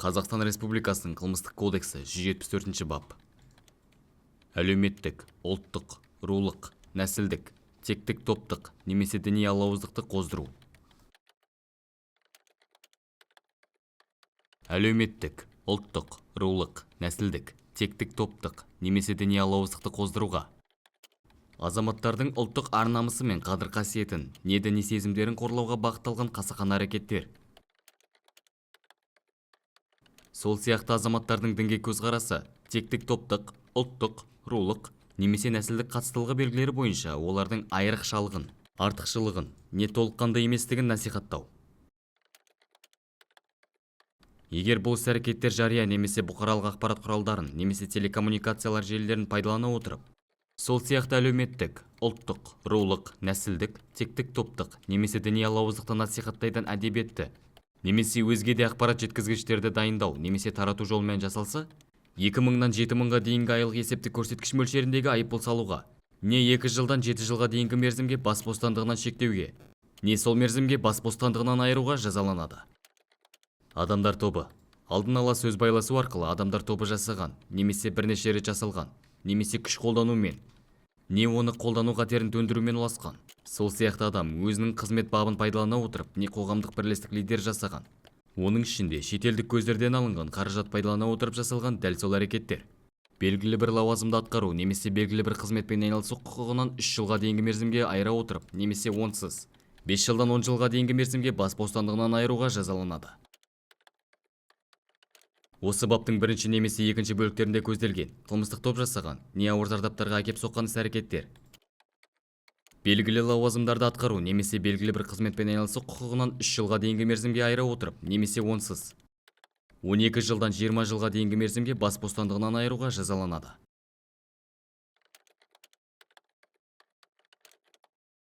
Қазақстан Республикасының қылмыстық кодексі 174 бап. Әлеуметтік, ұлттық, рулық, нәсілдік, тектік топтық немесе діни алауыздықты қоздыру. Әлеуметтік, ұлттық, рулық, нәсілдік, тектік топтық немесе діни алауыздықты қоздыруға. Азаматтардың ұлттық ар-намысы мен қадір-қасиетін, не діни сезімдерін қорлауға бағытталған қасақана әрекеттер. Сол сияқты азаматтардың дінге көзқарасы, тектік топтық, ұлттық, рулық немесе нәсілдік қатыстылығы белгілері бойынша олардың айрықшалығын, артықшылығын, не толыққанды еместігін насихаттау. Егер бұл іс-әрекеттер жария немесе бұқаралық ақпарат құралдарын немесе телекоммуникациялар желілерін пайдалана отырып, сол сияқты әлеуметтік, ұлттық, рулық, нәсілдік, тектік топтық немесе діни алауыздықты насихаттайтын әдебиетті немесе өзге де ақпарат жеткізгіштерді дайындау немесе тарату жолымен жасалса, 2000-нан 7000-ға дейінгі айлық есептік көрсеткіш мөлшеріндегі айыппұл салуға, не 2 жылдан 7 жылға дейінгі мерзімге бас бостандығынан шектеуге, не сол мерзімге бас бостандығынан айыруға жазаланады. Адамдар тобы. Алдын ала сөз байласу арқылы адамдар тобы жасаған, немесе бірнеше рет жасалған, немесе күш қолданумен, не оны қолдану қатерін төндірумен ұласқан. Сол сияқты адам өзінің қызмет бабын пайдалана отырып, не қоғамдық бірлестік лидер жасаған. Оның ішінде шетелдік көздерден алынған қаражат пайдалана отырып жасалған дәл сол әрекеттер. Белгілі бір лауазымды атқару немесе белгілі бір қызметпен айналысу құқығынан 3 жылға дейінгі мерзімге айыра отырып, немесе онсыз 5 жылдан 10 жылға дейінгі мерзімге бас бостандығынан айыруға жазаланады. Осы баптың бірінші немесе екінші бөліктерінде көзделген қылмыстық топ жасаған, не ауыр зардаптарға әкеп соққан іс-әрекеттер. Белгілі лауазымдарды атқару немесе белгілі бір қызметпен айналысу құқығынан 3 жылға дейінгі мерзімге айыра отырып, немесе онсыз 12 жылдан 20 жылға дейінгі мерзімге бас бостандығынан айыруға жазаланады.